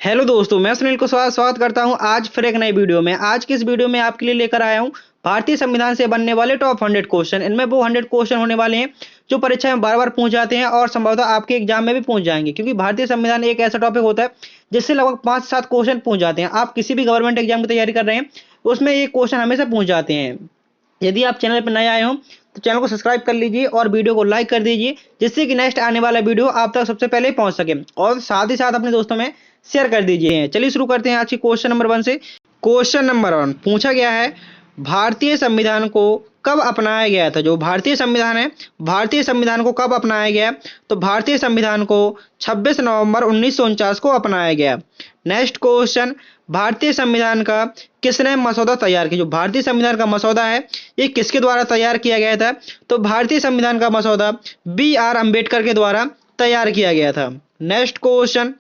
Hello दोस्तों, मैं सुनील कुशवाहा स्वागत करता हूं आज फिर एक नई वीडियो में। आज की इस वीडियो में आपके लिए लेकर आया हूं भारतीय संविधान से बनने वाले टॉप 100 क्वेश्चन। इनमें वो 100 क्वेश्चन होने वाले हैं जो परीक्षा में बार बार पूछ जाते हैं और संभवतः आपके एग्जाम में भी पूछ जाएंगे, क्योंकि भारतीय संविधान एक ऐसा टॉपिक होता है जिससे लगभग 5 से 7 क्वेश्चन पूछ जाते हैं। आप किसी भी गवर्नमेंट एग्जाम की तैयारी कर रहे हैं उसमें ये क्वेश्चन हमेशा पूछ जाते हैं। यदि आप चैनल पर नए आए हो तो चैनल को सब्सक्राइब कर लीजिए और वीडियो को लाइक कर दीजिए, जिससे कि नेक्स्ट आने वाला वीडियो आप तक सबसे पहले पहुंच सके, और साथ ही साथ अपने दोस्तों में शेयर कर दीजिए। चलिए शुरू करते हैं आज की क्वेश्चन नंबर 1 से। क्वेश्चन नंबर 1 पूछा गया है, भारतीय संविधान को कब अपनाया गया था? जो भारतीय संविधान है, भारतीय संविधान को कब अपनाया गया? तो भारतीय संविधान को 26 नवंबर 1949 को अपनाया गया। नेक्स्ट क्वेश्चन, भारतीय संविधान का किसने मसौदा तैयार किया? जो भारतीय संविधान का मसौदा है ये किसके द्वारा तैयार किया गया था? तो भारतीय संविधान का मसौदा B.R. अम्बेडकर के द्वारा तैयार किया गया था। नेक्स्ट क्वेश्चन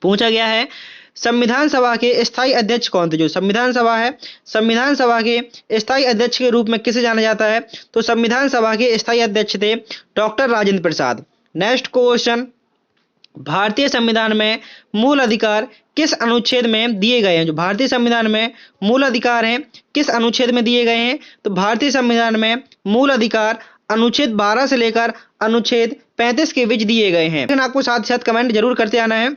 पूछा गया है, संविधान सभा के स्थायी अध्यक्ष कौन थे? जो संविधान सभा है, संविधान सभा के स्थायी अध्यक्ष के रूप में किसे जाना जाता है? तो संविधान सभा के स्थायी अध्यक्ष थे doctor Rajendra Prasad. Next question, भारतीय संविधान में मूल अधिकार किस अनुच्छेद में दिए गए हैं? जो भारतीय संविधान में मूल अधिकार हैं किस अनुच्छेद में दिए गए हैं? तो भारतीय संविधान में मूल अधिकार अनुच्छेद 12 से लेकर अनुच्छेद 35 के बीच दिए गए हैं। लेकिन आपको साथ साथ कमेंट जरूर करते आना है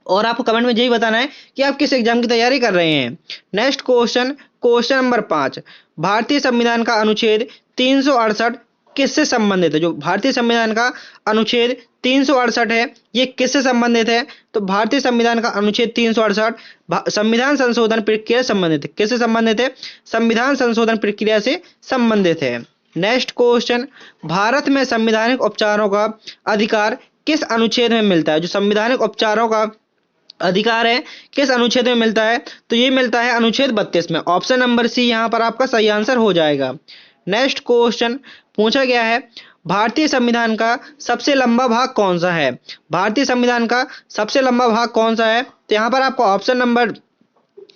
और आपको कमेंट में यही बताना है कि आप किस एग्जाम की तैयारी कर रहे हैं। नेक्स्ट क्वेश्चन, क्वेश्चन नंबर 5, भारतीय संविधान का अनुच्छेद 368 किससे संबंधित है? जो भारतीय संविधान का अनुच्छेद 368 है ये किससे संबंधित है? तो भारतीय संविधान का अनुच्छेद 368 संविधान संशोधन प्रक्रिया से संबंधित है। किससे संबंधित है? संविधान संशोधन प्रक्रिया से संबंधित है। नेक्स्ट क्वेश्चन, भारत में संवैधानिक उपचारों का अधिकार किस अनुच्छेद में मिलता है? जो संवैधानिक उपचारों का अधिकार है किस अनुच्छेद में मिलता है? तो ये मिलता है अनुच्छेद 32 में। ऑप्शन नंबर सी यहाँ पर आपका सही आंसर हो जाएगा। नेक्स्ट क्वेश्चन पूछा गया है, भारतीय संविधान का सबसे लंबा भाग कौन सा है? भारतीय संविधान का सबसे लंबा भाग कौन सा है? तो यहाँ पर आपको ऑप्शन नंबर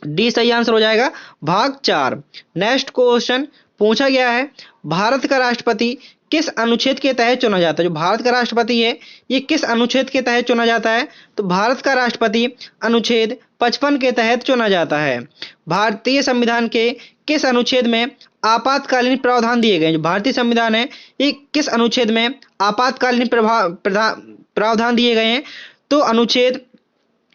डी सही आंसर हो जाएगा, भाग 4। नेक्स्ट क्वेश्चन पूछा गया है, भारत का राष्ट्रपति किस अनुच्छेद के तहत चुना जाता है? जो भारत का राष्ट्रपति है ये किस अनुच्छेद के तहत चुना जाता है? तो भारत का राष्ट्रपति अनुच्छेद 55 के तहत चुना जाता है। भारतीय संविधान के किस अनुच्छेद में आपातकालीन प्रावधान दिए गए? जो भारतीय संविधान है ये किस अनुच्छेद में आपातकालीन प्रावधान दिए गए हैं? तो अनुच्छेद,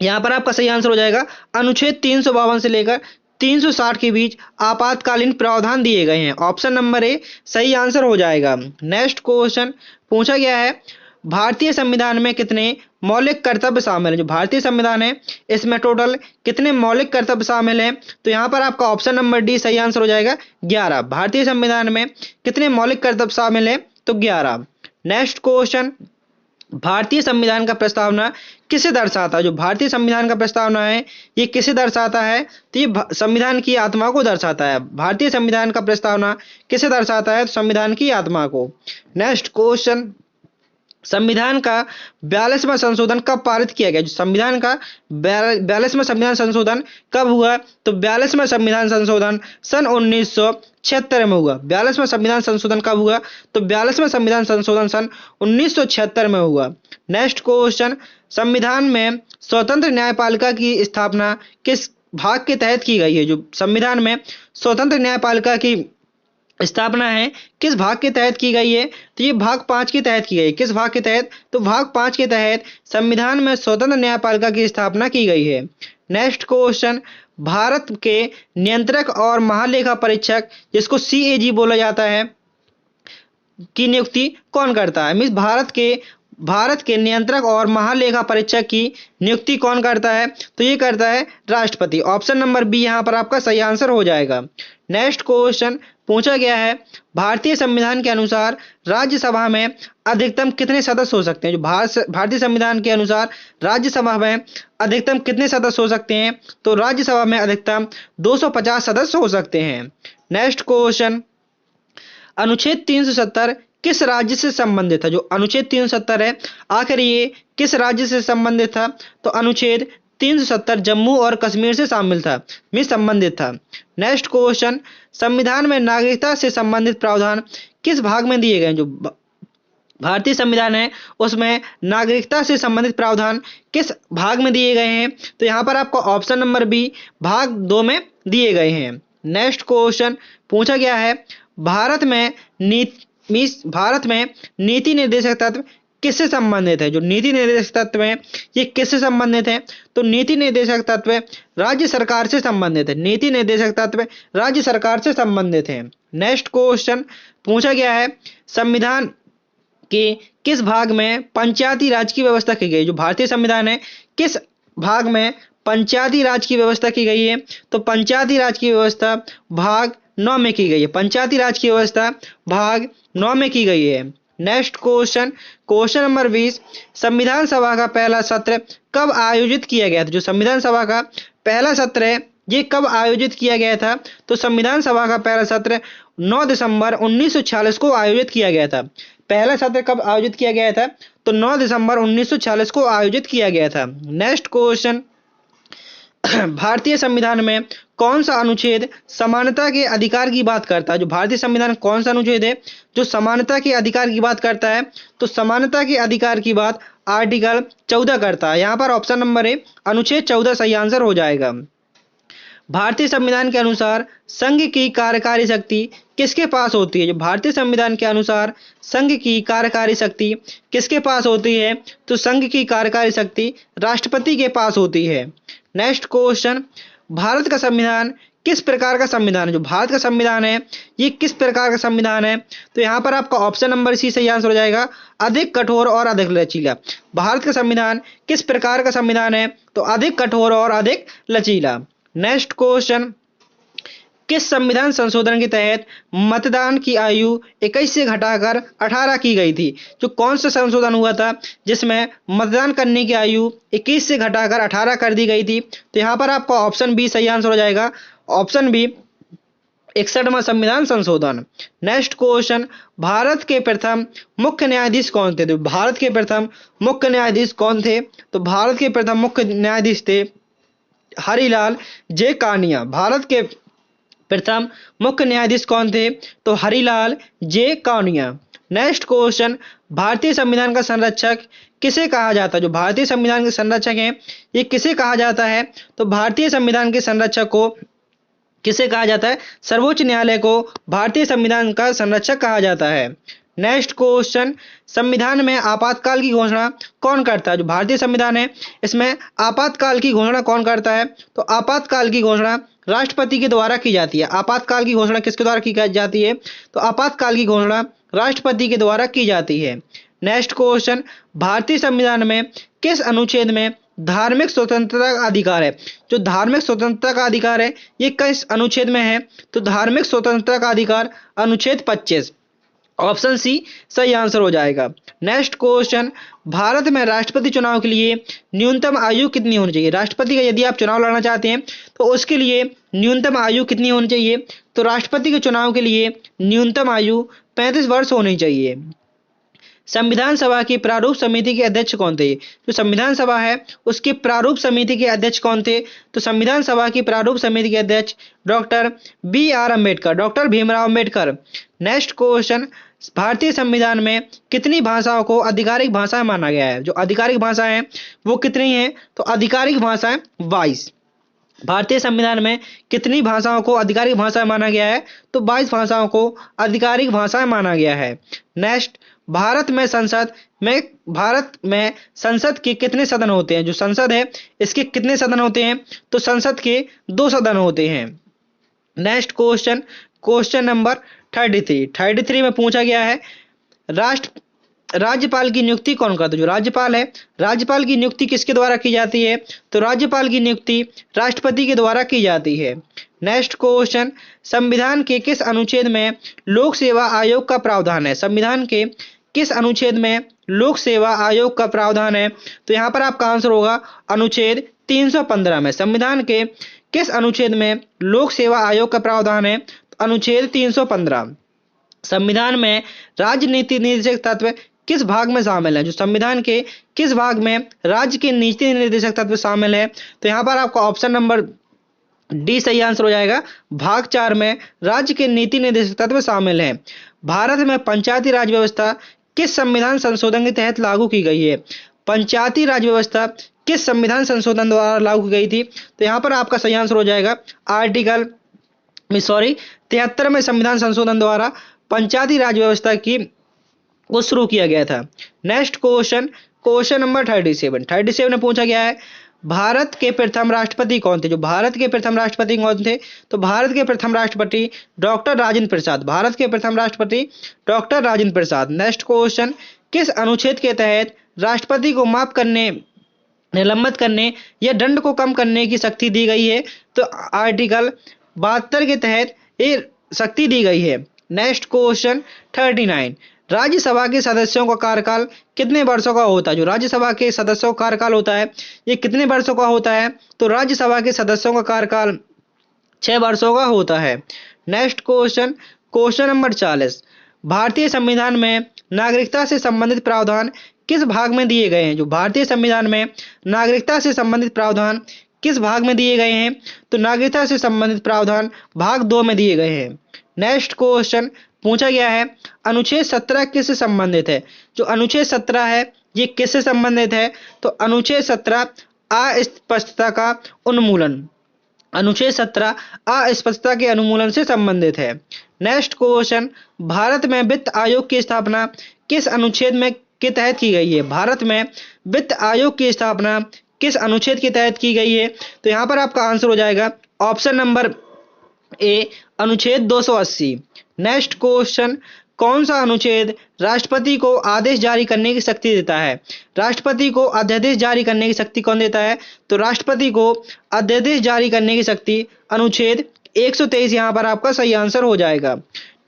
यहाँ पर आपका सही आंसर हो जाएगा, अनुच्छेद 352 से लेकर 360 के बीच आपातकालीन प्रावधान दिए गए हैं। ऑप्शन नंबर ए सही आंसर हो जाएगा। नेक्स्ट क्वेश्चन पूछा गया है, भारतीय संविधान में कितने मौलिक कर्तव्य शामिल हैं? जो भारतीय संविधान है इसमें टोटल कितने मौलिक कर्तव्य शामिल हैं? तो यहाँ पर आपका ऑप्शन नंबर डी सही आंसर हो जाएगा, 11। भारतीय संविधान में कितने मौलिक कर्तव्य शामिल हैं? तो 11। नेक्स्ट क्वेश्चन, भारतीय संविधान का प्रस्तावना किसे दर्शाता है? जो भारतीय संविधान का प्रस्तावना है ये किसे दर्शाता है? तो ये संविधान की आत्मा को दर्शाता है। भारतीय संविधान का प्रस्तावना किसे दर्शाता है? तो संविधान की आत्मा को। नेक्स्ट क्वेश्चन, संविधान का 42वां संशोधन कब पारित किया गया? जो संविधान का 42वां संविधान संशोधन कब हुआ? तो 42वां संविधान संशोधन सन 1976 में हुआ। 42वां संविधान संशोधन कब हुआ? तो 42वां संविधान संशोधन सन 1976 में हुआ। नेक्स्ट क्वेश्चन, संविधान में स्वतंत्र न्यायपालिका की स्थापना किस भाग के तहत की गई है? जो संविधान में स्वतंत्र न्यायपालिका की स्थापना है किस भाग के तहत की गई है? तो ये भाग 5 के तहत की गई है। किस भाग के तहत? तो भाग 5 के तहत संविधान में स्वतंत्र न्यायपालिका की स्थापना की गई है। नेक्स्ट क्वेश्चन, भारत के नियंत्रक और महालेखा परीक्षक जिसको CAG बोला जाता है की नियुक्ति कौन करता है? मीन्स भारत के नियंत्रक और महालेखा परीक्षक की नियुक्ति कौन करता है? तो ये करता है राष्ट्रपति। ऑप्शन नंबर बी यहाँ पर आपका सही आंसर हो जाएगा। नेक्स्ट क्वेश्चन पूछा गया है, भारतीय संविधान के अनुसार राज्यसभा में अधिकतम कितने सदस्य हो सकते हैं? जो भारतीय संविधान के अनुसार राज्यसभा में अधिकतम कितने सदस्य हो सकते हैं? तो राज्यसभा में अधिकतम 250 सदस्य हो सकते हैं। नेक्स्ट क्वेश्चन, अनुच्छेद 370 किस राज्य से संबंधित था? जो अनुच्छेद 370 है आखिर ये किस राज्य से संबंधित था? तो अनुच्छेद 370 जम्मू और कश्मीर से शामिल था, में संबंधित था। नेक्स्ट क्वेश्चन, संविधान में नागरिकता से संबंधित प्रावधान किस भाग में दिए गए? जो भारतीय संविधान है उसमें नागरिकता से संबंधित प्रावधान किस भाग में दिए गए हैं? तो यहाँ पर आपको ऑप्शन नंबर बी भाग 2 में दिए गए हैं। नेक्स्ट क्वेश्चन पूछा गया है, भारत में नीति निर्देशक तत्व किससे संबंधित है? जो नीति निर्देशक तत्व है ये किससे संबंधित है? तो नीति निर्देशक तत्व राज्य सरकार से संबंधित है। नीति निर्देशक तत्व राज्य सरकार से संबंधित है। नेक्स्ट क्वेश्चन पूछा गया है, संविधान के किस भाग में पंचायती राज की व्यवस्था की गई? जो भारतीय संविधान है किस भाग में पंचायती राज की व्यवस्था की गई है? तो पंचायती राज की व्यवस्था भाग 9 में की गई है। पंचायती राज की व्यवस्था भाग 9 में की गई है। नेक्स्ट क्वेश्चन, क्वेश्चन नंबर 20, संविधान सभा का पहला सत्र कब आयोजित किया गया था? जो संविधान सभा का पहला सत्र है ये कब आयोजित किया गया था? तो संविधान सभा का पहला सत्र 9 दिसंबर 1946 को आयोजित किया गया था। पहला सत्र कब आयोजित किया गया था? तो 9 दिसंबर 1946 को आयोजित किया गया था। नेक्स्ट क्वेश्चन, भारतीय संविधान में कौन सा अनुच्छेद समानता के अधिकार की बात करता है? जो भारतीय संविधान कौन सा अनुच्छेद है जो समानता के अधिकार की बात करता है? तो समानता के अधिकार की बात आर्टिकल 14 करता है। यहाँ पर ऑप्शन नंबर ए अनुच्छेद 14 सही आंसर हो जाएगा। भारतीय संविधान के अनुसार संघ की कार्यकारी शक्ति किसके पास होती है? जो भारतीय संविधान के अनुसार संघ की कार्यकारी शक्ति किसके पास होती है? तो संघ की कार्यकारी शक्ति राष्ट्रपति के पास होती है। नेक्स्ट क्वेश्चन, भारत का संविधान किस प्रकार का संविधान है? जो भारत का संविधान है ये किस प्रकार का संविधान है? तो यहाँ पर आपका ऑप्शन नंबर सी सही आंसर हो जाएगा, अधिक कठोर और अधिक लचीला। भारत का संविधान किस प्रकार का संविधान है? तो अधिक कठोर और अधिक लचीला। नेक्स्ट क्वेश्चन, किस संविधान संशोधन के तहत मतदान की आयु 21 से घटाकर 18 की गई थी? जो कौन सा संशोधन हुआ था जिसमें मतदान करने की आयु 21 से घटाकर 18 कर दी गई थी? तो यहाँ पर आपका ऑप्शन बी सही आंसर हो जाएगा, ऑप्शन बी 61वां संविधान संशोधन। नेक्स्ट क्वेश्चन, भारत के प्रथम मुख्य न्यायाधीश कौन थे? तो भारत के प्रथम मुख्य न्यायाधीश कौन थे? तो भारत के प्रथम मुख्य न्यायाधीश थे हरिलाल जे कानिया। भारत के प्रथम मुख्य न्यायाधीश कौन थे? तो हरिलाल जे कानिया। नेक्स्ट क्वेश्चन, भारतीय संविधान का संरक्षक किसे कहा जाता है? जो भारतीय संविधान के संरक्षक हैं ये किसे कहा जाता है? तो भारतीय संविधान के संरक्षक को किसे कहा जाता है? सर्वोच्च न्यायालय को भारतीय संविधान का संरक्षक कहा जाता है। नेक्स्ट क्वेश्चन, संविधान में आपातकाल की घोषणा कौन करता है? जो भारतीय संविधान है इसमें आपातकाल की घोषणा कौन करता है? तो आपातकाल की घोषणा राष्ट्रपति के द्वारा की जाती है। आपातकाल की घोषणा किसके द्वारा की जाती है? तो आपातकाल की घोषणा राष्ट्रपति के द्वारा की जाती है। नेक्स्ट क्वेश्चन, भारतीय संविधान में किस अनुच्छेद में धार्मिक स्वतंत्रता का अधिकार है? जो धार्मिक स्वतंत्रता का अधिकार है ये किस अनुच्छेद में है? तो धार्मिक स्वतंत्रता का अधिकार अनुच्छेद 25, ऑप्शन सी सही आंसर हो जाएगा। नेक्स्ट क्वेश्चन, भारत में राष्ट्रपति चुनाव के लिए न्यूनतम आयु कितनी होनी चाहिए? राष्ट्रपति का यदि आप चुनाव लड़ना चाहते हैं तो उसके लिए न्यूनतम आयु कितनी होनी चाहिए? तो राष्ट्रपति के चुनाव के लिए न्यूनतम आयु 35 वर्ष होनी चाहिए। संविधान सभा की प्रारूप समिति के अध्यक्ष कौन थे? जो संविधान सभा है उसकी प्रारूप समिति के अध्यक्ष कौन थे? तो संविधान सभा की प्रारूप समिति के अध्यक्ष doctor BR Ambedkar, doctor Bhimrao Ambedkar. Next question, भारतीय संविधान में कितनी भाषाओं को आधिकारिक भाषा माना गया है? जो आधिकारिक भाषाएं हैं वो कितनी हैं? तो आधिकारिक भाषाएं 22। भारतीय संविधान में कितनी भाषाओं को आधिकारिक भाषा माना गया है? तो 22 भाषाओं को आधिकारिक भाषाएं माना गया है। नेक्स्ट, भारत में संसद के कितने सदन होते हैं? जो संसद है इसके कितने सदन होते हैं? तो संसद के 2 सदन होते हैं। नेक्स्ट क्वेश्चन, क्वेश्चन नंबर 33 में पूछा गया है, राज्यपाल की नियुक्ति कौन करता है? जो राज्यपाल है राज्यपाल की नियुक्ति किसके द्वारा की जाती है? तो राज्यपाल की नियुक्ति राष्ट्रपति के द्वारा की जाती है। नेक्स्ट क्वेश्चन, संविधान के किस अनुच्छेद में लोक सेवा आयोग का प्रावधान है? संविधान के किस अनुच्छेद में लोक सेवा आयोग का प्रावधान है? तो यहाँ पर आपका आंसर होगा अनुच्छेद 315 में। संविधान के किस अनुच्छेद में लोक सेवा आयोग का प्रावधान है? तो अनुच्छेद 315। संविधान में राजनीति निर्देशक तत्व किस भाग में शामिल है? जो संविधान के किस भाग में राज्य के नीति निर्देशक तत्व शामिल है? तो यहाँ पर आपका ऑप्शन नंबर डी सही आंसर हो जाएगा, भाग 4 में राज्य के नीति निर्देशक तत्व शामिल हैं। भारत में पंचायती राज व्यवस्था किस संविधान संशोधन के तहत लागू की गई है? पंचायती राज व्यवस्था किस संविधान संशोधन द्वारा लागू की गई थी? तो यहाँ पर आपका सही आंसर हो जाएगा आर्टिकल 73 में संविधान संशोधन द्वारा पंचायती राज व्यवस्था की को शुरू किया गया था। नेक्स्ट क्वेश्चन, क्वेश्चन नंबर 37 में पूछा गया है भारत के प्रथम राष्ट्रपति कौन थे? जो भारत के प्रथम राष्ट्रपति कौन थे? तो भारत के प्रथम राष्ट्रपति डॉक्टर राजेंद्र प्रसाद। भारत के प्रथम राष्ट्रपति doctor Rajendra Prasad. Next question, किस अनुच्छेद के तहत राष्ट्रपति को माफ करने, निलंबित करने या दंड को कम करने की शक्ति दी गई है? तो आर्टिकल 72 के तहत ये शक्ति दी गई है। नेक्स्ट क्वेश्चन 39, राज्यसभा के सदस्यों का कार्यकाल कितने वर्षों का होता है? जो राज्यसभा के सदस्यों का कार्यकाल होता है ये कितने वर्षों का होता है? तो राज्यसभा के सदस्यों का कार्यकाल 6 वर्षों का होता है। नेक्स्ट क्वेश्चन, क्वेश्चन नंबर 40, भारतीय संविधान में नागरिकता से संबंधित प्रावधान किस भाग में दिए गए हैं? जो भारतीय संविधान में नागरिकता से संबंधित प्रावधान किस भाग में दिए गए हैं? तो नागरिकता से संबंधित प्रावधान भाग 2 में दिए गए हैं। नेक्स्ट क्वेश्चन पूछा गया है अनुच्छेद 17 किससे संबंधित है? जो अनुच्छेद 17 है ये किससे संबंधित है? तो अनुच्छेद 17 अस्पष्टता का उन्मूलन, अनुच्छेद 17 अस्पष्टता के उन्मूलन से संबंधित है। नेक्स्ट क्वेश्चन, भारत में वित्त आयोग की स्थापना किस अनुच्छेद में के तहत की गई है? भारत में वित्त आयोग की स्थापना किस अनुच्छेद के तहत की गई है? तो यहाँ पर आपका आंसर हो जाएगा ऑप्शन नंबर ए, अनुच्छेद 280। नेक्स्ट क्वेश्चन, कौन सा अनुच्छेद राष्ट्रपति को आदेश जारी करने की शक्ति देता है? राष्ट्रपति को अध्यादेश जारी करने की शक्ति कौन देता है? तो राष्ट्रपति को अध्यादेश जारी करने की शक्ति अनुच्छेद 123 यहाँ पर आपका सही आंसर हो जाएगा।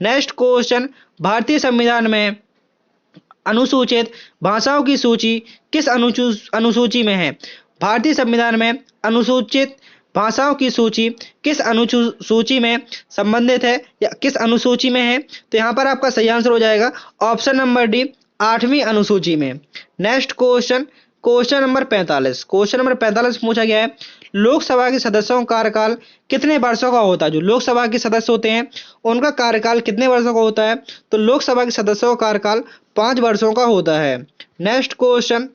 नेक्स्ट क्वेश्चन, भारतीय संविधान में अनुसूचित भाषाओं की सूची किस अनुसूची में है? भारतीय संविधान में अनुसूचित भाषाओं की सूची किस अनुसूची में संबंधित है या किस अनुसूची में है? तो यहाँ पर आपका सही आंसर हो जाएगा ऑप्शन नंबर डी, 8वीं अनुसूची में। Next question, question number 45। Question number 45 पूछा गया है लोकसभा के सदस्यों का कार्यकाल कितने वर्षों का होता है? जो लोकसभा के सदस्य होते हैं उनका कार्यकाल कितने वर्षों का होता है? तो लोकसभा के सदस्यों का कार्यकाल 5 वर्षों का होता है। नेक्स्ट क्वेश्चन,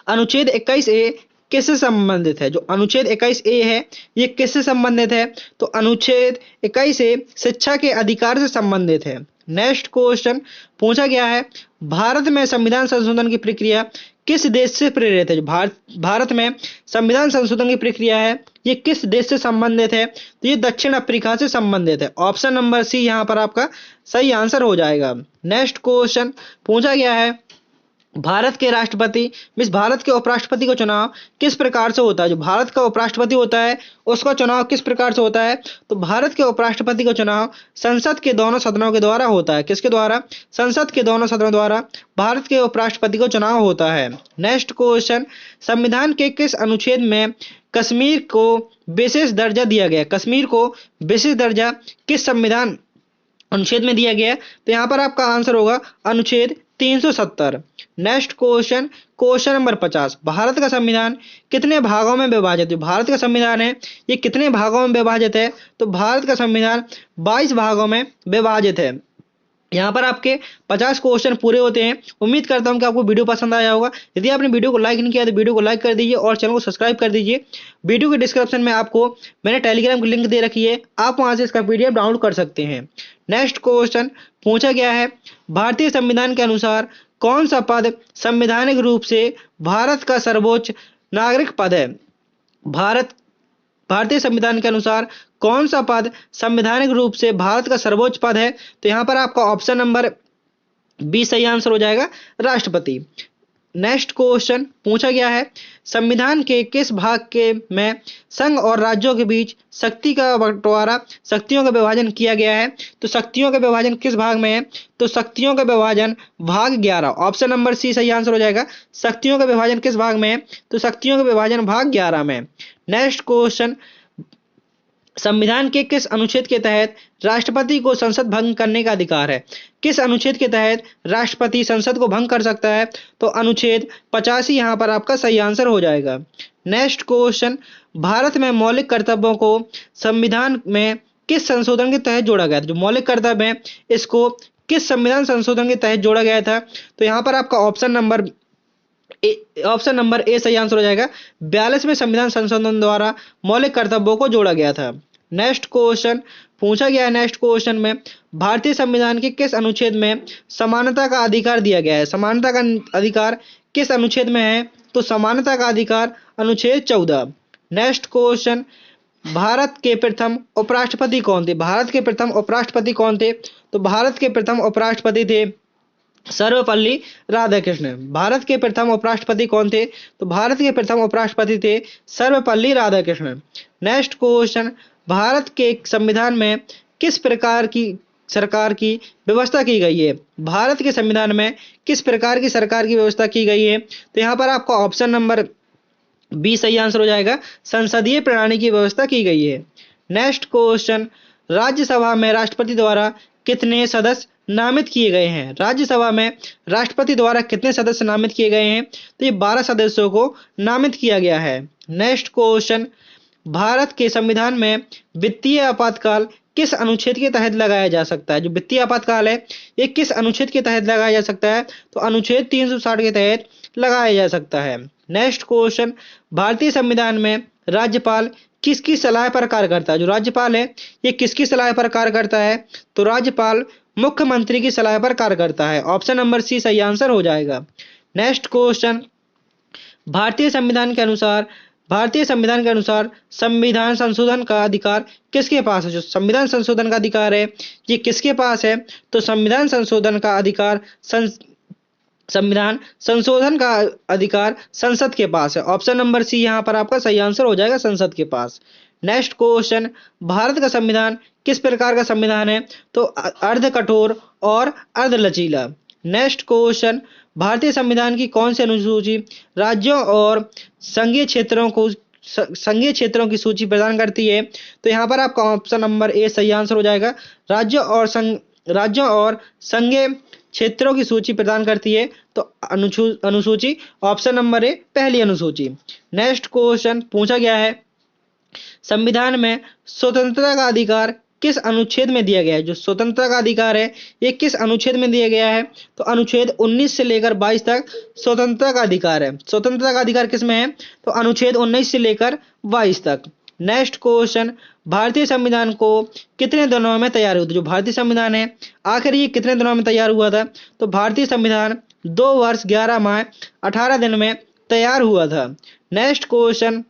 अनुच्छेद 21A किससे संबंधित है? जो अनुच्छेद 21A है ये किससे संबंधित है? तो अनुच्छेद 21A शिक्षा के अधिकार से संबंधित है। नेक्स्ट क्वेश्चन पूछा गया है भारत में संविधान संशोधन की प्रक्रिया किस देश से प्रेरित है? जो भारत में संविधान संशोधन की प्रक्रिया है ये किस देश से संबंधित है? तो ये दक्षिण अफ्रीका से संबंधित है। ऑप्शन नंबर सी यहाँ पर आपका सही आंसर हो जाएगा। नेक्स्ट क्वेश्चन पूछा गया है भारत के राष्ट्रपति भारत के उपराष्ट्रपति का चुनाव किस प्रकार से होता है? जो भारत का उपराष्ट्रपति होता है उसका चुनाव किस प्रकार से होता है? तो भारत के उपराष्ट्रपति का चुनाव संसद के दोनों सदनों के द्वारा होता है। किसके द्वारा? संसद के दोनों सदनों द्वारा भारत के उपराष्ट्रपति का चुनाव होता है। नेक्स्ट क्वेश्चन, संविधान के किस अनुच्छेद में कश्मीर को विशेष दर्जा दिया गया? कश्मीर को विशेष दर्जा किस संविधान अनुच्छेद में दिया गया? तो यहाँ पर आपका आंसर होगा अनुच्छेद 370। Next question, question number 50। Bharat का संविधान कितने भागों में विभाजित है? भारत का संविधान है ये कितने भागों में विभाजित है? तो भारत का संविधान 22 भागों में विभाजित है। यहाँ पर आपके 50 क्वेश्चन पूरे होते हैं। उम्मीद करता हूँ कि आपको वीडियो पसंद आया होगा। यदि आपने वीडियो को लाइक नहीं किया तो वीडियो को लाइक कर दीजिए और चैनल को सब्सक्राइब कर दीजिए। वीडियो के डिस्क्रिप्शन में आपको मैंने टेलीग्राम की लिंक दे रखी है, आप वहां से इसका PDF डाउनलोड कर सकते हैं। नेक्स्ट क्वेश्चन पूछा गया है भारतीय संविधान के अनुसार कौन सा पद संवैधानिक रूप से भारत का सर्वोच्च नागरिक पद है? भारतीय संविधान के अनुसार कौन सा पद संवैधानिक रूप से भारत का सर्वोच्च पद है? तो यहाँ पर आपका ऑप्शन नंबर बी सही आंसर हो जाएगा, राष्ट्रपति। नेक्स्ट क्वेश्चन पूछा गया है संविधान के किस भाग के में संघ और राज्यों के बीच शक्ति का बंटवारा, शक्तियों का विभाजन किया गया है? तो शक्तियों का विभाजन किस भाग में है? तो शक्तियों का विभाजन भाग 11। ऑप्शन नंबर सी सही आंसर हो जाएगा। शक्तियों का विभाजन किस भाग में है? तो शक्तियों का विभाजन भाग 11 में। नेक्स्ट क्वेश्चन, संविधान के किस अनुच्छेद के तहत राष्ट्रपति को संसद भंग करने का अधिकार है? किस अनुच्छेद के तहत राष्ट्रपति संसद को भंग कर सकता है? तो अनुच्छेद 85 यहाँ पर आपका सही आंसर हो जाएगा। नेक्स्ट क्वेश्चन, भारत में मौलिक कर्तव्यों को संविधान में किस संशोधन के तहत जोड़ा गया था? जो मौलिक कर्तव्य है इसको किस संविधान संशोधन के तहत जोड़ा गया था? तो यहाँ पर आपका ऑप्शन नंबर ए सही आंसर हो जाएगा। 42वें संविधान संशोधन द्वारा मौलिक कर्तव्यों को जोड़ा गया था। नेक्स्ट क्वेश्चन पूछा गया है, नेक्स्ट क्वेश्चन में भारतीय संविधान के किस अनुच्छेद में समानता का अधिकार दिया गया है? समानता का अधिकार किस अनुच्छेद में है? तो समानता का अधिकार अनुच्छेद 14। नेक्स्ट क्वेश्चन भारत के प्रथम उपराष्ट्रपति कौन थे? भारत के प्रथम उपराष्ट्रपति कौन थे? तो भारत के प्रथम उपराष्ट्रपति थे सर्वपल्ली राधाकृष्णन। भारत के प्रथम उपराष्ट्रपति कौन थे? तो भारत के प्रथम उपराष्ट्रपति थे सर्वपल्ली राधाकृष्णन। नेक्स्ट क्वेश्चन भारत के संविधान में किस प्रकार की सरकार की व्यवस्था की गई है? भारत के संविधान में किस प्रकार की सरकार की व्यवस्था की गई है? तो यहाँ पर आपका ऑप्शन नंबर बी सही आंसर हो जाएगा, संसदीय प्रणाली की व्यवस्था की गई है। नेक्स्ट क्वेश्चन राज्यसभा में राष्ट्रपति द्वारा कितने सदस्य नामित किए गए हैं? राज्यसभा में राष्ट्रपति द्वारा कितने सदस्य नामित किए गए हैं? तो ये 12 सदस्यों को नामित किया गया है। नेक्स्ट क्वेश्चन भारत के संविधान में वित्तीय आपातकाल किस अनुच्छेद के तहत लगाया जा सकता है? जो वित्तीय आपातकाल है ये किस अनुच्छेद के तहत लगाया जा सकता है? तो अनुच्छेद 360 के तहत लगाया जा सकता है। नेक्स्ट क्वेश्चन भारतीय संविधान में राज्यपाल किसकी सलाह पर कार्य करता है? जो राज्यपाल है ये किसकी सलाह पर कार्य करता है? तो राज्यपाल मुख्यमंत्री की सलाह पर कार्य करता है। ऑप्शन नंबर सी सही आंसर हो जाएगा। नेक्स्ट क्वेश्चन भारतीय संविधान के अनुसार संविधान संशोधन का अधिकार किसके पास है? जो संविधान संशोधन का अधिकार है ये किसके पास है? तो संविधान संशोधन का अधिकार संविधान संशोधन का अधिकार संसद के पास है। ऑप्शन नंबर सी यहाँ पर आपका सही आंसर हो जाएगा, संसद के पास। नेक्स्ट क्वेश्चन भारत का संविधान किस प्रकार का संविधान है? तो अर्ध कठोर और अर्ध लचीला। नेक्स्ट क्वेश्चन भारतीय संविधान की कौन सी अनुसूची राज्यों और संघीय क्षेत्रों की सूची प्रदान करती है? तो यहाँ पर आपका ऑप्शन नंबर ए सही आंसर हो जाएगा, राज्यों और संघीय क्षेत्रों की सूची प्रदान करती है। तो अनुसूची ऑप्शन नंबर ए पहली अनुसूची। नेक्स्ट क्वेश्चन पूछा गया है संविधान में स्वतंत्रता का अधिकार किस अनुच्छेद में दिया गया है? जो स्वतंत्रता का अधिकार है ये किस अनुच्छेद में दिया गया है? तो अनुच्छेद 19 से लेकर 22 तक स्वतंत्रता का अधिकार है। स्वतंत्रता का अधिकार किस में है? तो अनुच्छेद 19 से लेकर 22 तक। नेक्स्ट क्वेश्चन भारतीय संविधान को कितने दिनों में तैयार हुआ था? जो भारतीय संविधान है आखिर ये कितने दिनों में तैयार हुआ था? तो भारतीय संविधान 2 वर्ष 11 माह 18 दिन में तैयार हुआ था। नेक्स्ट क्वेश्चन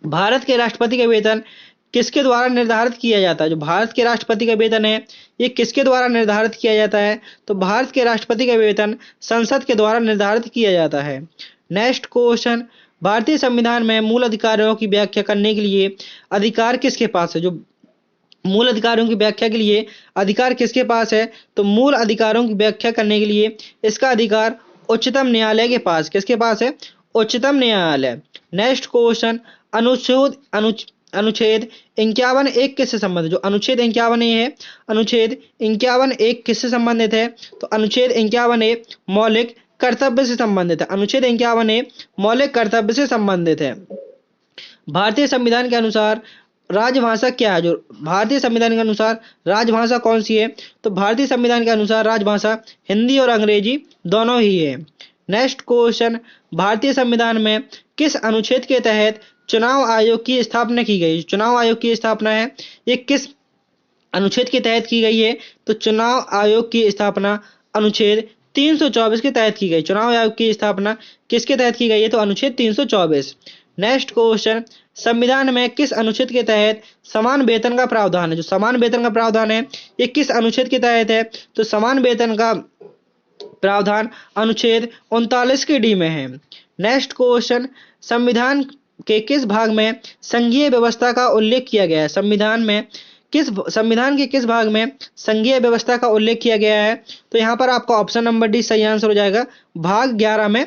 भारत के राष्ट्रपति का वेतन किसके द्वारा निर्धारित किया जाता है? जो भारत के राष्ट्रपति का वेतन है ये किसके द्वारा निर्धारित किया जाता है? तो भारत के राष्ट्रपति का वेतन संसद के द्वारा निर्धारित किया जाता है। नेक्स्ट क्वेश्चन भारतीय संविधान में मूल अधिकारों की व्याख्या करने के लिए अधिकार किसके पास है? जो मूल अधिकारों की व्याख्या के लिए अधिकार किसके पास है? तो मूल अधिकारों की व्याख्या करने के लिए इसका अधिकार उच्चतम न्यायालय के पास। किसके पास है? उच्चतम न्यायालय। नेक्स्ट क्वेश्चन अनुच्छेद 51 एक किससे संबंधित? जो अनुच्छेद 51 है अनुच्छेद 51 एक किससे संबंधित है? तो अनुच्छेद 51 मौलिक कर्तव्य से संबंधित है। अनुच्छेद 51 मौलिक कर्तव्य से संबंधित है। भारतीय संविधान के अनुसार राजभाषा क्या है? जो भारतीय संविधान के अनुसार राजभाषा कौन सी है? तो भारतीय संविधान के अनुसार राजभाषा हिंदी और अंग्रेजी दोनों ही है। नेक्स्ट क्वेश्चन भारतीय संविधान में किस अनुच्छेद के तहत चुनाव आयोग की स्थापना की गई? चुनाव आयोग की स्थापना है ये किस अनुच्छेद के तहत की गई है? तो चुनाव आयोग की स्थापना अनुच्छेद 324 के तहत की गई। चुनाव आयोग की स्थापना किसके तहत की गई है? तो अनुच्छेद 324। नेक्स्ट क्वेश्चन संविधान में किस अनुच्छेद के तहत समान वेतन का प्रावधान है? जो समान वेतन का प्रावधान है ये किस अनुच्छेद के तहत है? तो समान वेतन का प्रावधान अनुच्छेद 39 के डी में है। नेक्स्ट क्वेश्चन संविधान के किस भाग में संघीय व्यवस्था का उल्लेख किया गया है? संविधान के किस भाग में संघीय व्यवस्था का उल्लेख किया गया है? तो यहाँ पर आपका ऑप्शन नंबर डी सही आंसर हो जाएगा, भाग 11 में।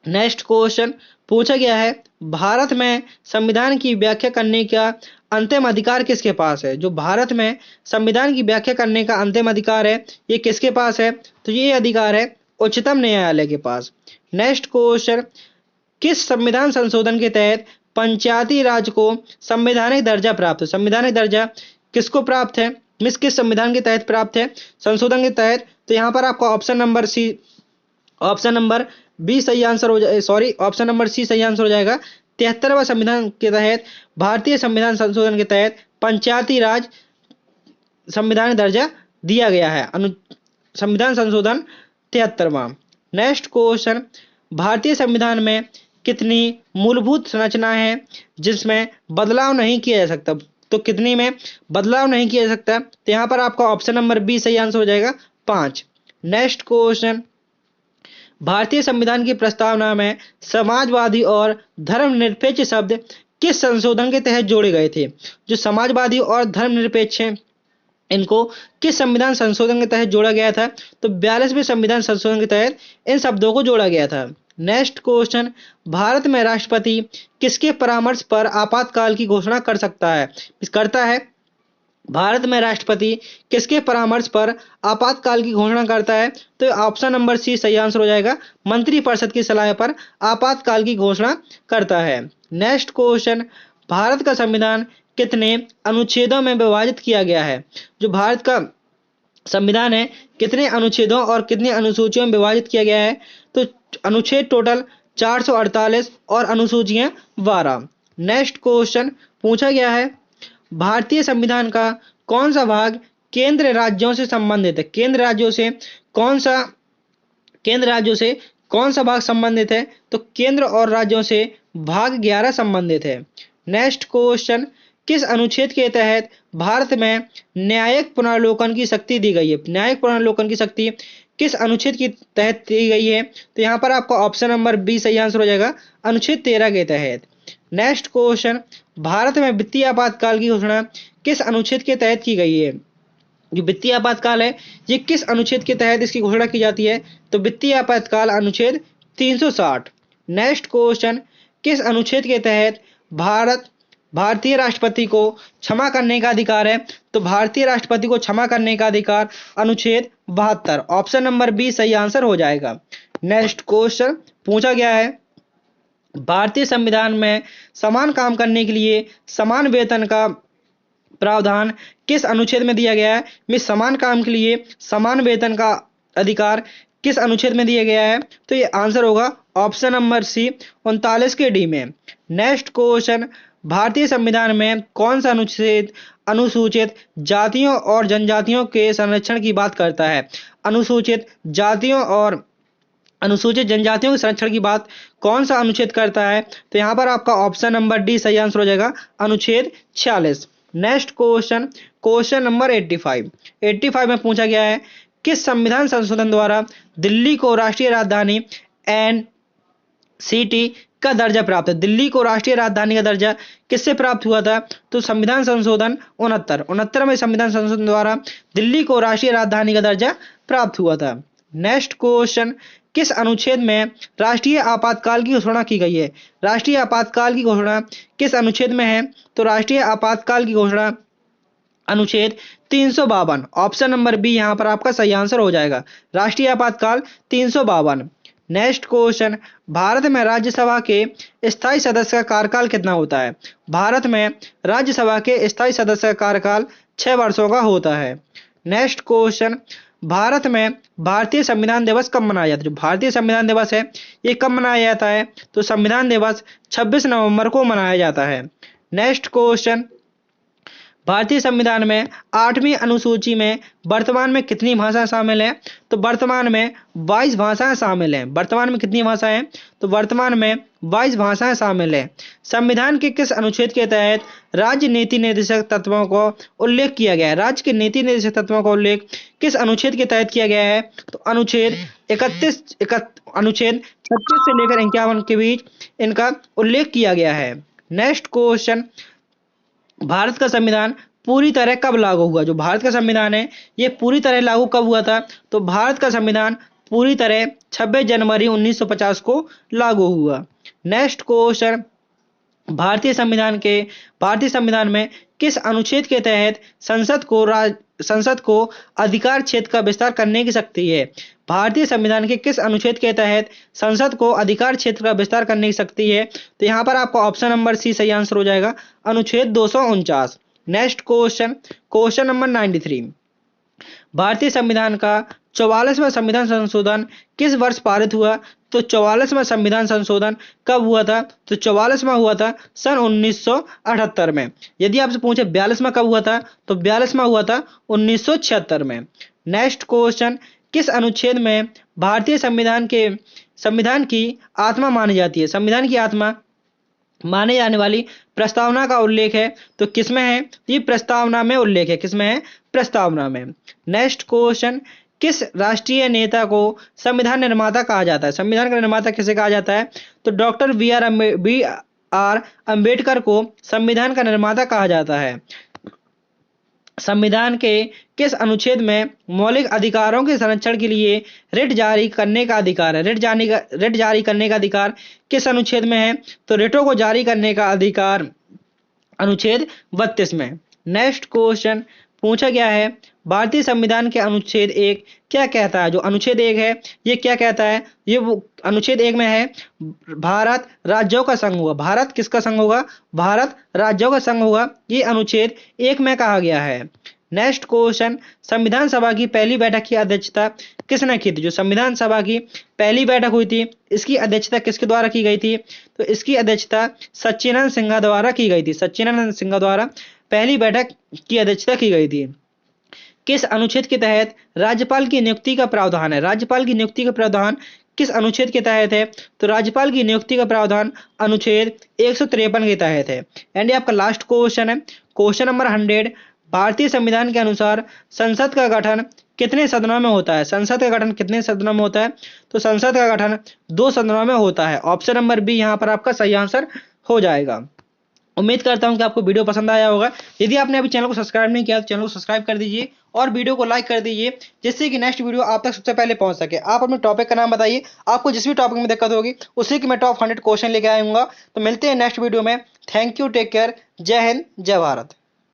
नेक्स्ट क्वेश्चन पूछा गया है भारत में संविधान की व्याख्या करने का अंतिम अधिकार किसके पास है? जो भारत में संविधान की व्याख्या करने का अंतिम अधिकार है ये किसके पास है? तो ये अधिकार है उच्चतम न्यायालय के पास। नेक्स्ट क्वेश्चन किस संविधान संशोधन के तहत पंचायती राज को संवैधानिक दर्जा प्राप्त है? संवैधानिक दर्जा किसको प्राप्त है? मिस किस संविधान के तहत प्राप्त है? संशोधन के तहत। तो यहाँ पर आपका ऑप्शन नंबर बी सही आंसर हो जाए, सॉरी ऑप्शन नंबर सी सही आंसर हो जाएगा। 73वां संविधान के तहत, भारतीय संविधान संशोधन के तहत पंचायती राज संविधान दर्जा दिया गया है। संविधान संशोधन 73वां। नेक्स्ट क्वेश्चन, भारतीय संविधान में कितनी मूलभूत संरचनाएं हैं जिसमें बदलाव नहीं किया जा सकता? तो कितनी में बदलाव नहीं किया जा सकता? तो यहाँ पर आपका ऑप्शन नंबर बी सही आंसर हो जाएगा, 5। नेक्स्ट क्वेश्चन, भारतीय संविधान की प्रस्तावना में समाजवादी और धर्मनिरपेक्ष शब्द किस संशोधन के तहत जोड़े गए थे? जो समाजवादी और धर्मनिरपेक्ष हैं, इनको किस संविधान संशोधन के तहत जोड़ा गया था? तो 42वें संविधान संशोधन के तहत इन शब्दों को जोड़ा गया था। नेक्स्ट क्वेश्चन, भारत में राष्ट्रपति किसके परामर्श पर आपातकाल की घोषणा करता है? भारत में राष्ट्रपति किसके परामर्श पर आपातकाल की घोषणा करता है? तो ऑप्शन नंबर सी सही आंसर हो जाएगा, मंत्रिपरिषद की सलाह पर आपातकाल की घोषणा करता है। नेक्स्ट क्वेश्चन, भारत का संविधान कितने अनुच्छेदों में विभाजित किया गया है? जो भारत का संविधान है, कितने अनुच्छेदों और कितनी अनुसूचियों में विभाजित किया गया है? तो अनुच्छेद टोटल 448 और अनुसूचियां 12। नेक्स्ट क्वेश्चन पूछा गया है, भारतीय संविधान का कौन सा भाग केंद्र राज्यों से संबंधित है? केंद्र राज्यों से कौन सा भाग संबंधित है? तो केंद्र और राज्यों से भाग 11 संबंधित है। नेक्स्ट क्वेश्चन, किस अनुच्छेद के तहत भारत में न्यायिक पुनर्विलोकन की शक्ति दी गई है? न्यायिक पुनर्विलोकन की शक्ति किस अनुच्छेद के तहत दी गई है? तो यहाँ पर आपका ऑप्शन नंबर बी सही आंसर हो जाएगा, अनुच्छेद 13 के तहत। नेक्स्ट क्वेश्चन, भारत में वित्तीय आपातकाल की घोषणा किस अनुच्छेद के तहत की गई है? जो वित्तीय आपातकाल है, ये किस अनुच्छेद के तहत इसकी घोषणा की जाती है? तो वित्तीय आपातकाल अनुच्छेद 360। नेक्स्ट क्वेश्चन, किस अनुच्छेद के तहत भारतीय राष्ट्रपति को क्षमा करने का अधिकार है? तो भारतीय राष्ट्रपति को क्षमा करने का अधिकार अनुच्छेद 72। ऑप्शन नंबर बी सही आंसर हो जाएगा। नेक्स्ट क्वेश्चन पूछा गया है, भारतीय संविधान में समान काम करने के लिए समान वेतन का प्रावधान किस अनुच्छेद में दिया गया है? में समान काम के लिए समान वेतन का अधिकार किस अनुच्छेद में दिया गया है? तो ये आंसर होगा ऑप्शन नंबर सी 39 के डी में। नेक्स्ट क्वेश्चन, भारतीय संविधान में कौन सा अनुच्छेद अनुसूचित जातियों और जनजातियों के संरक्षण की बात करता है? अनुसूचित जातियों और अनुसूचित जनजातियों के संरक्षण की बात कौन सा अनुच्छेद करता है? तो यहाँ पर आपका ऑप्शन नंबर डी सही आंसर हो जाएगा, अनुच्छेद 46। नेक्स्ट क्वेश्चन, क्वेश्चन नंबर 85 में पूछा गया है, किस संविधान संशोधन द्वारा दिल्ली को राष्ट्रीय राजधानी NCT का दर्जा प्राप्त है? दिल्ली को राष्ट्रीय राजधानी का दर्जा किससे प्राप्त हुआ था? तो संविधान संशोधन 69वें संविधान संशोधन द्वारा दिल्ली को राष्ट्रीय राजधानी का दर्जा प्राप्त हुआ था। नेक्स्ट क्वेश्चन, किस अनुच्छेद में राष्ट्रीय आपातकाल की घोषणा की गई है? राष्ट्रीय आपातकाल की घोषणा किस अनुच्छेद में है? तो राष्ट्रीय आपातकाल की घोषणा अनुच्छेद 352। ऑप्शन नंबर बी यहाँ पर आपका सही आंसर हो जाएगा, राष्ट्रीय आपातकाल 352। नेक्स्ट क्वेश्चन, भारत में राज्यसभा के स्थायी सदस्य का कार्यकाल कितना होता है? भारत में राज्यसभा के स्थायी सदस्य का कार्यकाल 6 वर्षों का होता है। नेक्स्ट क्वेश्चन, भारत में भारतीय संविधान दिवस कब मनाया जाता है? जो भारतीय संविधान दिवस है, ये कब मनाया जाता है? तो संविधान दिवस 26 नवंबर को मनाया जाता है। नेक्स्ट क्वेश्चन, भारतीय संविधान में 8वीं अनुसूची में वर्तमान में कितनी भाषाएं शामिल हैं? तो वर्तमान में 22 भाषाएं शामिल हैं। वर्तमान में कितनी भाषाएं? तो वर्तमान में 22 भाषाएं शामिल हैं। संविधान के किस अनुच्छेद के तहत राज्य नीति निर्देशक तत्वों को उल्लेख किया गया है? राज्य के नीति निर्देशक तत्वों का उल्लेख किस अनुच्छेद के तहत किया गया है? तो अनुच्छेद 36 से लेकर 51 के बीच इनका उल्लेख किया गया है। नेक्स्ट क्वेश्चन, भारत का संविधान पूरी तरह कब लागू हुआ? जो भारत का संविधान है, ये पूरी तरह लागू कब हुआ था? तो भारत का संविधान पूरी तरह 26 जनवरी 1950 को लागू हुआ। नेक्स्ट क्वेश्चन, भारतीय संविधान में किस अनुच्छेद के तहत संसद को अधिकार क्षेत्र का विस्तार करने की शक्ति है? भारतीय संविधान के किस अनुच्छेद के तहत संसद को अधिकार क्षेत्र का विस्तार करने की शक्ति है? तो यहाँ पर आपका ऑप्शन नंबर सी सही आंसर हो जाएगा, अनुच्छेद 249। Next question, question number 93। भारतीय संविधान का 44वां संविधान संशोधन किस वर्ष पारित हुआ? तो 44वां संविधान संशोधन कब हुआ था? तो 44वां हुआ था सन 1978 में। यदि आपसे पूछे 42वां कब हुआ था? तो 42वां हुआ था 1976 में। नेक्स्ट क्वेश्चन, किस अनुच्छेद में भारतीय संविधान की आत्मा मानी जाती है? संविधान की आत्मा माने जाने वाली प्रस्तावना का उल्लेख है, तो किसमें है? ये प्रस्तावना में उल्लेख है। किसमें है? प्रस्तावना में। नेक्स्ट क्वेश्चन, किस राष्ट्रीय नेता को संविधान निर्माता कहा जाता है? संविधान का निर्माता किसे कहा जाता है? तो डॉक्टर बी आर अंबेडकर को संविधान का निर्माता कहा जाता है। संविधान के किस अनुच्छेद में मौलिक अधिकारों के संरक्षण के लिए रिट जारी करने का अधिकार है? रिट जारी करने का अधिकार किस अनुच्छेद में है? तो रिटों को जारी करने का अधिकार अनुच्छेद 32 में। नेक्स्ट क्वेश्चन पूछा गया है, भारतीय संविधान के अनुच्छेद 1 क्या कहता है? जो अनुच्छेद 1 है ये क्या कहता है? ये वो अनुच्छेद 1 में है, भारत राज्यों का संघ होगा। भारत किसका संघ होगा? भारत राज्यों का संघ होगा। ये अनुच्छेद 1 में कहा गया है। नेक्स्ट क्वेश्चन, संविधान सभा की पहली बैठक की अध्यक्षता किसने की थी? जो संविधान सभा की पहली बैठक हुई थी, इसकी अध्यक्षता किसके द्वारा की गई थी? तो इसकी अध्यक्षता सच्चिदानंद सिन्हा द्वारा की गई थी। सच्चिदानंद सिन्हा द्वारा पहली बैठक की अध्यक्षता की गई थी। किस अनुच्छेद के तहत राज्यपाल की नियुक्ति का प्रावधान है? राज्यपाल की नियुक्ति का प्रावधान किस अनुच्छेद के तहत है? तो राज्यपाल की नियुक्ति का प्रावधान अनुच्छेद 153 के तहत है। एंड ये आपका लास्ट क्वेश्चन है, क्वेश्चन नंबर 100। भारतीय संविधान के अनुसार संसद का गठन कितने सदनों में होता है? संसद का गठन कितने सदनों में होता है? तो संसद का गठन 2 सदनों में होता है। ऑप्शन नंबर बी यहाँ पर आपका सही आंसर हो जाएगा। उम्मीद करता हूं कि आपको वीडियो पसंद आया होगा। यदि आपने अभी चैनल को सब्सक्राइब नहीं किया तो चैनल को सब्सक्राइब कर दीजिए और वीडियो को लाइक कर दीजिए, जिससे कि नेक्स्ट वीडियो आप तक सबसे पहले पहुंच सके। आप अपने टॉपिक का नाम बताइए, आपको जिस भी टॉपिक में दिक्कत होगी उसी की मैं टॉप 100 क्वेश्चन लेके आऊंगा। तो मिलते हैं नेक्स्ट वीडियो में। थैंक यू, टेक केयर, जय हिंद, जय भारत।